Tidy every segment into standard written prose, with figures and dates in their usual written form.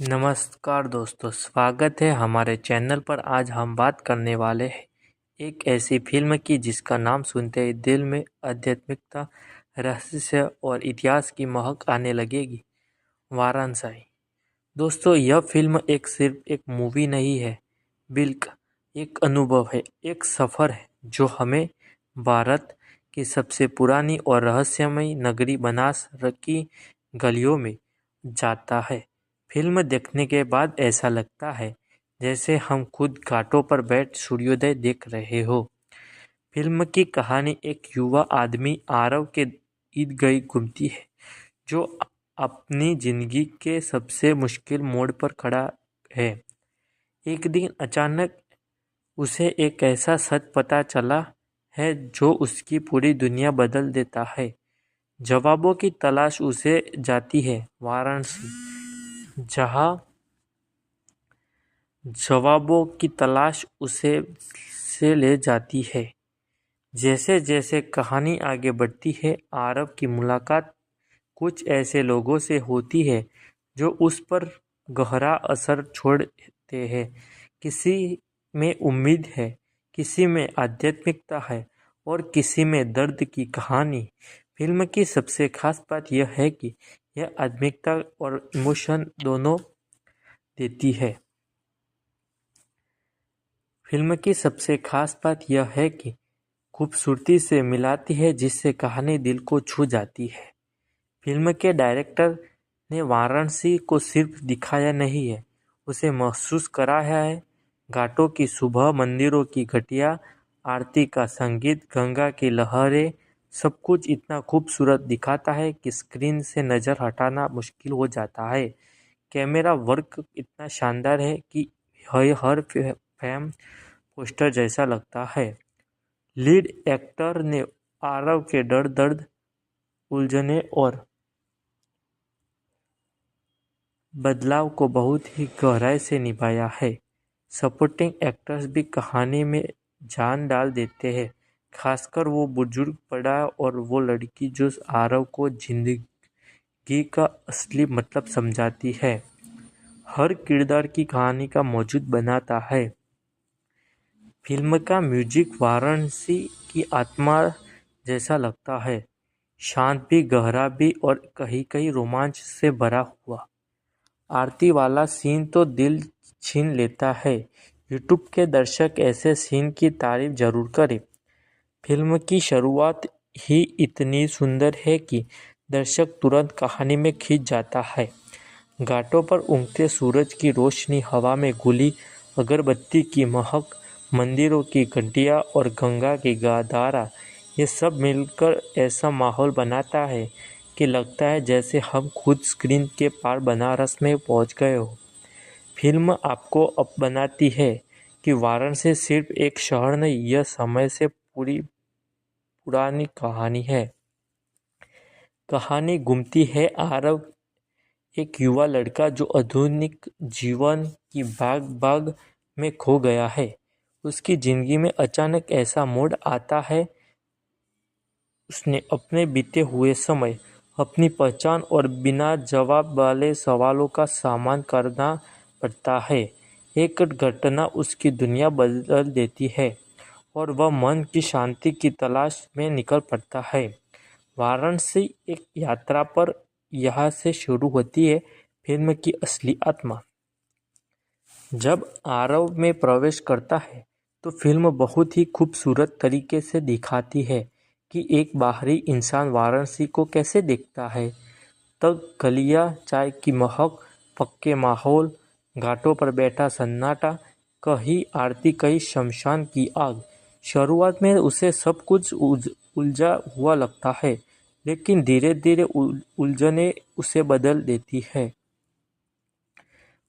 नमस्कार दोस्तों, स्वागत है हमारे चैनल पर। आज हम बात करने वाले हैं एक ऐसी फिल्म की जिसका नाम सुनते ही दिल में आध्यात्मिकता, रहस्य और इतिहास की महक आने लगेगी। वाराणसी। दोस्तों, यह फिल्म सिर्फ एक मूवी नहीं है, बल्कि एक अनुभव है, एक सफ़र है जो हमें भारत की सबसे पुरानी और रहस्यमयी नगरी बनारस की गलियों में जाता है। फिल्म देखने के बाद ऐसा लगता है जैसे हम खुद घाटों पर बैठ सूर्योदय देख रहे हो। फिल्म की कहानी एक युवा आदमी आरव के इर्द गिर्द घूमती है, जो अपनी जिंदगी के सबसे मुश्किल मोड़ पर खड़ा है। एक दिन अचानक उसे एक ऐसा सच पता चला है जो उसकी पूरी दुनिया बदल देता है। जवाबों की तलाश उसे जाती है वाराणसी, जहां जवाबों की तलाश उसे से ले जाती है। जैसे जैसे कहानी आगे बढ़ती है, आरव की मुलाकात कुछ ऐसे लोगों से होती है जो उस पर गहरा असर छोड़ते हैं। किसी में उम्मीद है, किसी में आध्यात्मिकता है और किसी में दर्द की कहानी। फिल्म की सबसे खास बात यह है कि यह आध्यात्मिकता और इमोशन दोनों देती है। फिल्म की सबसे खास बात यह है कि खूबसूरती से मिलाती है, जिससे कहानी दिल को छू जाती है। फिल्म के डायरेक्टर ने वाराणसी को सिर्फ दिखाया नहीं है, उसे महसूस कराया है। घाटों की सुबह, मंदिरों की घटिया आरती का संगीत, गंगा की लहरें, सब कुछ इतना खूबसूरत दिखाता है कि स्क्रीन से नज़र हटाना मुश्किल हो जाता है। कैमरा वर्क इतना शानदार है कि हर फ्रेम पोस्टर जैसा लगता है। लीड एक्टर ने आरव के डर, दर्द, उलझने और बदलाव को बहुत ही गहराई से निभाया है। सपोर्टिंग एक्टर्स भी कहानी में जान डाल देते हैं, खासकर वो बुजुर्ग पड़ा और वो लड़की जो आरव को जिंदगी का असली मतलब समझाती है। हर किरदार की कहानी का मौजूद बनाता है। फिल्म का म्यूजिक वाराणसी की आत्मा जैसा लगता है, शांत भी, गहरा भी और कहीं कहीं रोमांच से भरा हुआ। आरती वाला सीन तो दिल छीन लेता है। यूट्यूब के दर्शक ऐसे सीन की तारीफ जरूर करें। फिल्म की शुरुआत ही इतनी सुंदर है कि दर्शक तुरंत कहानी में खिंच जाता है। घाटों पर उगते सूरज की रोशनी, हवा में घुली अगरबत्ती की महक, मंदिरों की घंटियाँ और गंगा की धारा, ये सब मिलकर ऐसा माहौल बनाता है कि लगता है जैसे हम खुद स्क्रीन के पार बनारस में पहुंच गए हो। फिल्म आपको अब बनाती है कि वाराणसी सिर्फ एक शहर नहीं, यह समय से पूरी पुरानी कहानी है। कहानी घूमती है आरव, एक युवा लड़का जो आधुनिक जीवन की भाग भाग में खो गया है। उसकी जिंदगी में अचानक ऐसा मोड़ आता है, उसने अपने बीते हुए समय, अपनी पहचान और बिना जवाब वाले सवालों का सामना करना पड़ता है। एक घटना उसकी दुनिया बदल देती है और वह मन की शांति की तलाश में निकल पड़ता है। वाराणसी एक यात्रा पर यहाँ से शुरू होती है फिल्म की असली आत्मा। जब आरव में प्रवेश करता है तो फिल्म बहुत ही खूबसूरत तरीके से दिखाती है कि एक बाहरी इंसान वाराणसी को कैसे देखता है। तब गलियाँ, चाय की महक, पक्के माहौल, घाटों पर बैठा सन्नाटा, कहीं आरती, कहीं शमशान की आग। शुरुआत में उसे सब कुछ उलझा हुआ लगता है, लेकिन धीरे धीरे उलझने उसे बदल देती है।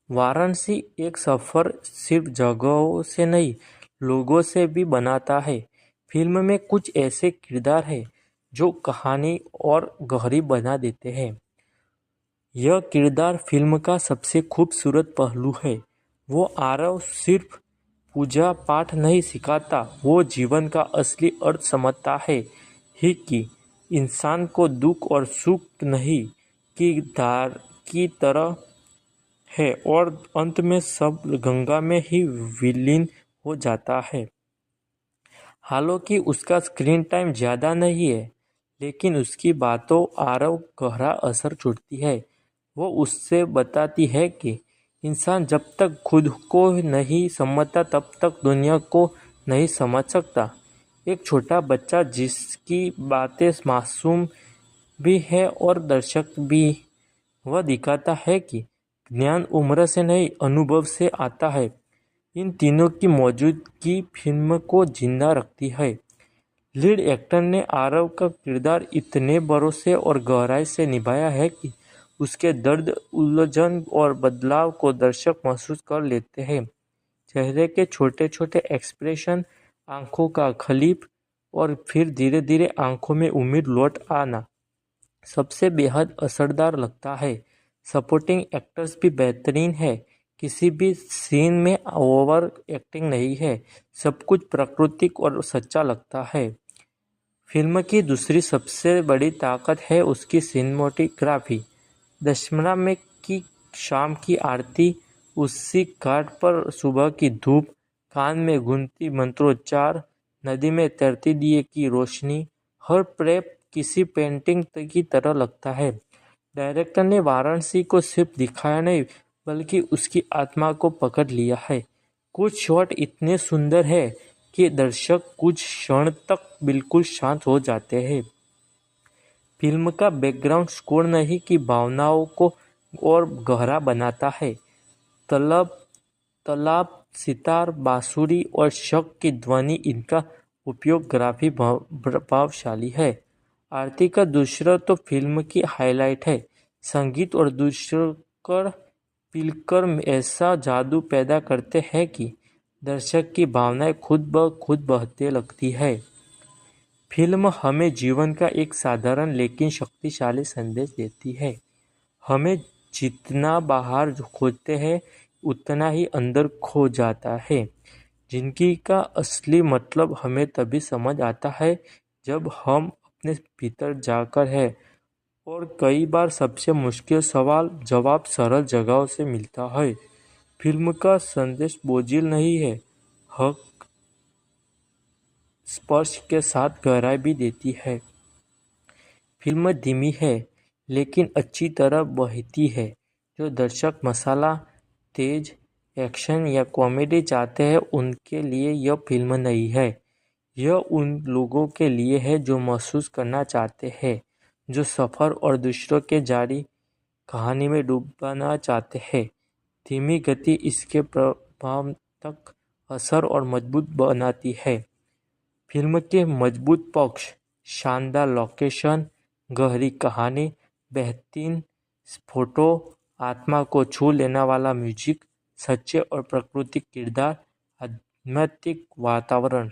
वाराणसी एक सफ़र सिर्फ जगहों से नहीं, लोगों से भी बनाता है। फिल्म में कुछ ऐसे किरदार हैं जो कहानी और गहरी बना देते हैं। यह किरदार फिल्म का सबसे खूबसूरत पहलू है। वो आरव सिर्फ पूजा पाठ नहीं सिखाता, वो जीवन का असली अर्थ समझता है ही कि इंसान को दुख और सुख नहीं की धार की तरह है और अंत में सब गंगा में ही विलीन हो जाता है। हालांकि उसका स्क्रीन टाइम ज़्यादा नहीं है, लेकिन उसकी बातों आरव गहरा असर छोड़ती है। वो उससे बताती है कि इंसान जब तक खुद को नहीं समझता तब तक दुनिया को नहीं समझ सकता। एक छोटा बच्चा जिसकी बातें मासूम भी है और दर्शक भी, वह दिखाता है कि ज्ञान उम्र से नहीं अनुभव से आता है। इन तीनों की मौजूदगी फिल्म को जिंदा रखती है। लीड एक्टर ने आरव का किरदार इतने भरोसे और गहराई से निभाया है कि उसके दर्द, उलझन और बदलाव को दर्शक महसूस कर लेते हैं। चेहरे के छोटे छोटे एक्सप्रेशन, आंखों का खलीप और फिर धीरे धीरे आंखों में उम्मीद लौट आना सबसे बेहद असरदार लगता है। सपोर्टिंग एक्टर्स भी बेहतरीन है। किसी भी सीन में ओवर एक्टिंग नहीं है, सब कुछ प्राकृतिक और सच्चा लगता है। फिल्म की दूसरी सबसे बड़ी ताकत है उसकी सिनेमेटोग्राफी। दशहरा में की शाम की आरती, उसी घाट पर सुबह की धूप, कान में गूंजती मंत्रोच्चार, नदी में तैरती दिए की रोशनी, हर प्रेप किसी पेंटिंग की तरह लगता है। डायरेक्टर ने वाराणसी को सिर्फ दिखाया नहीं, बल्कि उसकी आत्मा को पकड़ लिया है। कुछ शॉट इतने सुंदर है कि दर्शक कुछ क्षण तक बिल्कुल शांत हो जाते हैं। फिल्म का बैकग्राउंड स्कोर नहीं कि भावनाओं को और गहरा बनाता है। तलब तालाब, सितार, बांसुरी और शक की ध्वनि, इनका उपयोग काफी प्रभावशाली है। आरती का दूसरा तो फिल्म की हाईलाइट है। संगीत और दूसरा मिलकर ऐसा जादू पैदा करते हैं कि दर्शक की भावनाएं खुद ब खुद बहते लगती है। फिल्म हमें जीवन का एक साधारण लेकिन शक्तिशाली संदेश देती है। हमें जितना बाहर खोजते हैं उतना ही अंदर खो जाता है। जिंदगी का असली मतलब हमें तभी समझ आता है जब हम अपने भीतर जाकर है, और कई बार सबसे मुश्किल सवाल जवाब सरल जगहों से मिलता है। फिल्म का संदेश बोझिल नहीं है, हक स्पर्श के साथ गहराई भी देती है। फिल्म धीमी है लेकिन अच्छी तरह बहती है। जो दर्शक मसाला, तेज एक्शन या कॉमेडी चाहते हैं उनके लिए यह फिल्म नहीं है। यह उन लोगों के लिए है जो महसूस करना चाहते हैं, जो सफ़र और दूसरों के जारी कहानी में डूबना चाहते हैं। धीमी गति इसके प्रभाव तक असर और मजबूत बनाती है। फिल्म के मजबूत पक्ष: शानदार लोकेशन, गहरी कहानी, बेहतरीन फोटो, आत्मा को छू लेने वाला म्यूजिक, सच्चे और प्राकृतिक किरदार, आध्यात्मिक वातावरण।